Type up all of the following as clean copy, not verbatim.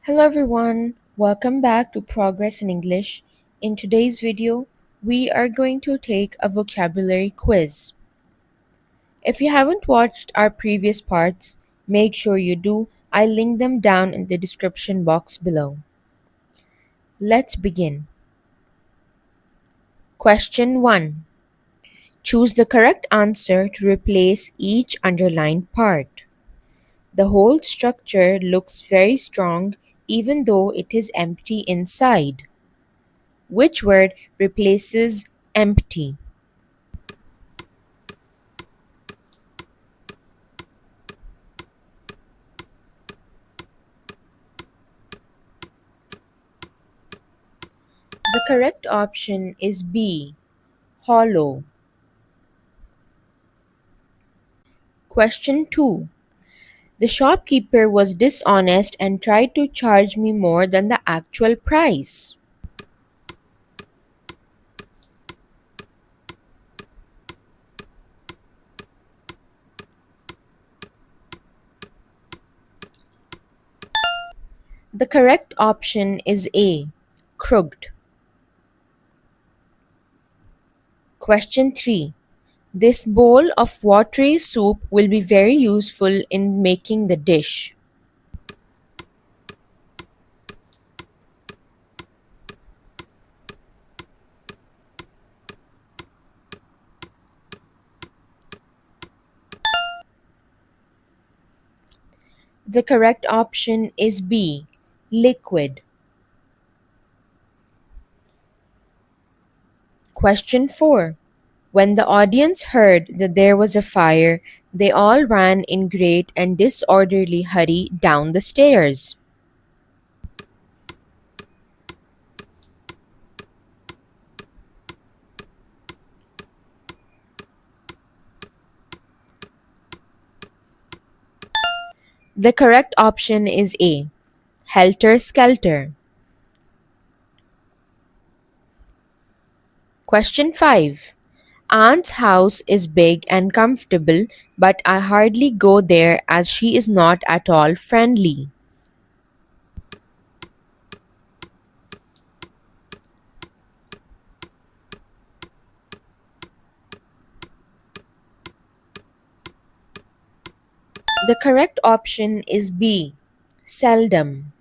Hello everyone, welcome back to Progress in English. In today's video, we are going to take a vocabulary quiz. If you haven't watched our previous parts, make sure you do. I'll link them down in the description box below. Let's begin. Question 1. Choose the correct answer to replace each underlined part. The whole structure looks very strong even though it is empty inside. Which word replaces empty? The correct option is B. Hollow. Question 2. The shopkeeper was dishonest and tried to charge me more than the actual price. The correct option is A. Crooked. Question 3. This bowl of watery soup will be very useful in making the dish. The correct option is B. Liquid. Question 4. When the audience heard that there was a fire, they all ran in great and disorderly hurry down the stairs. The correct option is A. Helter skelter. Question 5. Aunt's house is big and comfortable, but I hardly go there as she is not at all friendly. The correct option is B. Seldom.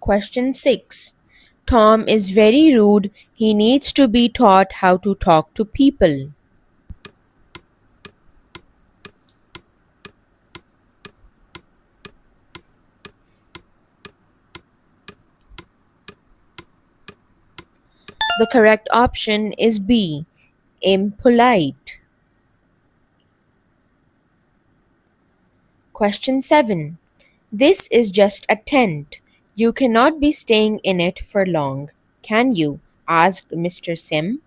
Question 6. Tom is very rude. He needs to be taught how to talk to people. The correct option is B. Impolite. Question 7. This is just a tent. You cannot be staying in it for long, can you? Asked Mr. Sim.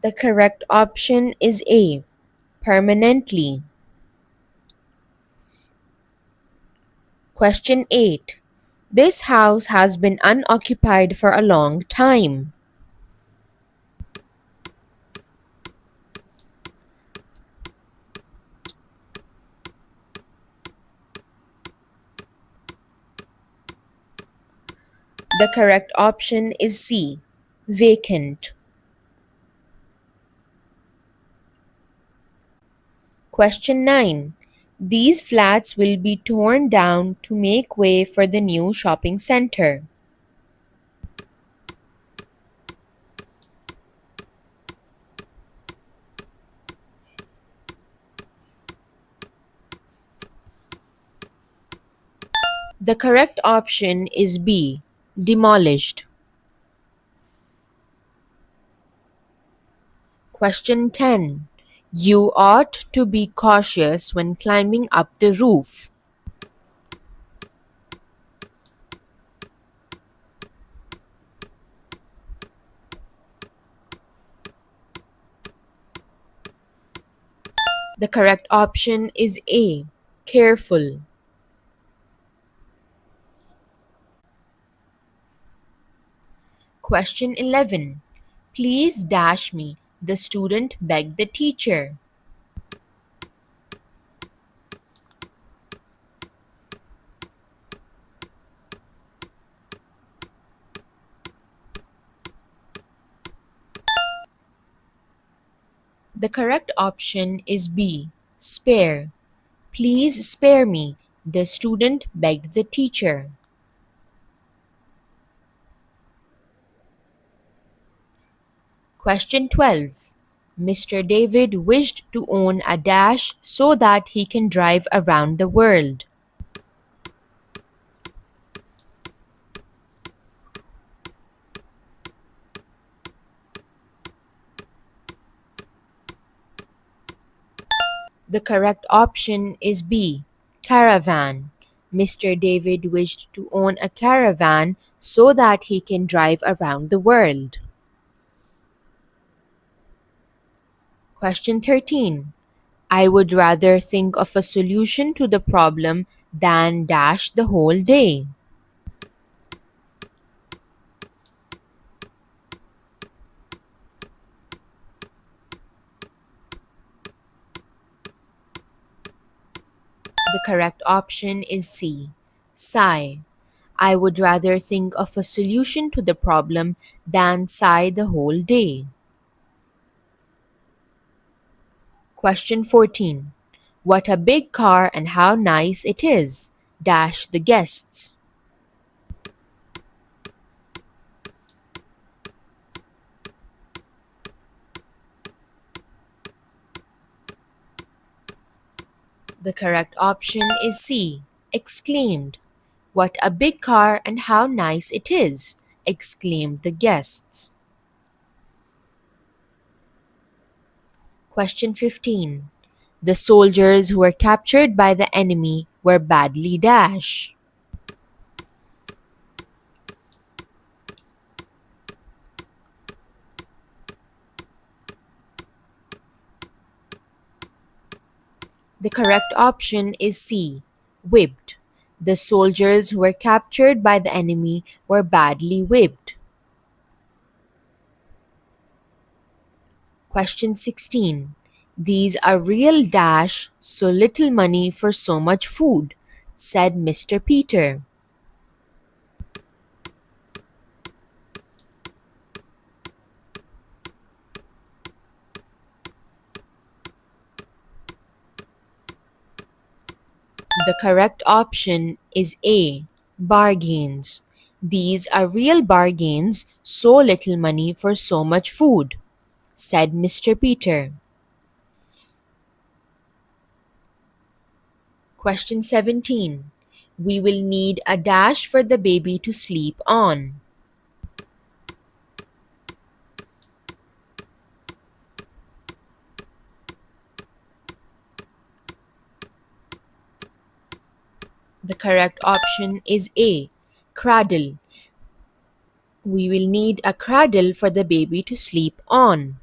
The correct option is A. Permanently. Question 8. This house has been unoccupied for a long time. The correct option is C. Vacant. Question 9. These flats will be torn down to make way for the new shopping center. The correct option is B. Demolished. Question 10. You ought to be cautious when climbing up the roof. The correct option is A. Careful. Question 11. Please dash me, the student begged the teacher. The correct option is B. Spare. Please spare me, the student begged the teacher. Question 12. Mr. David wished to own a dash so that he can drive around the world. The correct option is B. Caravan. Mr. David wished to own a caravan so that he can drive around the world. Question 13. I would rather think of a solution to the problem than dash the whole day. The correct option is C. Sigh. I would rather think of a solution to the problem than sigh the whole day. Question 14. What a big car and how nice it is. Dash the guests. The correct option is C. Exclaimed. What a big car and how nice it is. Exclaimed the guests. Question 15. The soldiers who were captured by the enemy were badly dash. The correct option is C. Whipped. The soldiers who were captured by the enemy were badly whipped. Question 16. These are real dash, so little money for so much food, said Mr. Peter. The correct option is A. Bargains. These are real bargains, so little money for so much food, said Mr. Peter. Question 17. We will need a dash for the baby to sleep on. The correct option is A. Cradle. We will need a cradle for the baby to sleep on.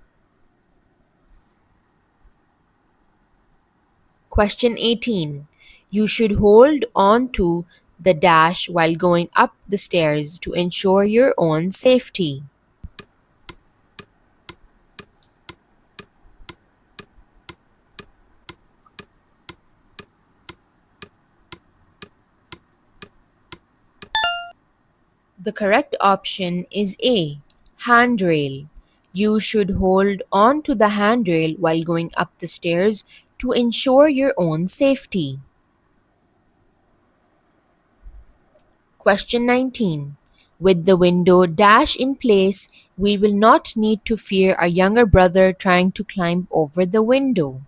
Question 18. You should hold on to the dash while going up the stairs to ensure your own safety. The correct option is A. Handrail. You should hold on to the handrail while going up the stairs to ensure your own safety. Question 19. With the window dash in place, we will not need to fear our younger brother trying to climb over the window.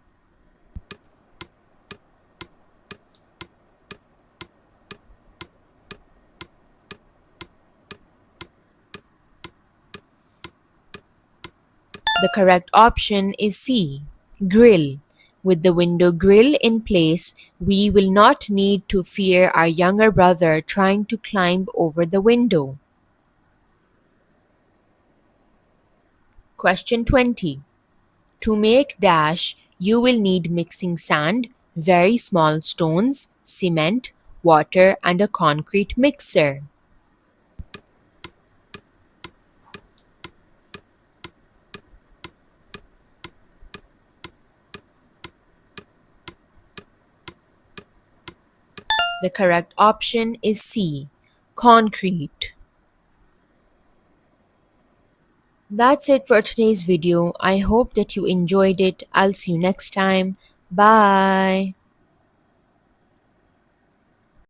The correct option is C. Grill. With the window grill in place, we will not need to fear our younger brother trying to climb over the window. Question 20. To make dash, you will need mixing sand, very small stones, cement, water, and a concrete mixer. The correct option is C, concrete. That's it for today's video. I hope that you enjoyed it. I'll see you next time. Bye.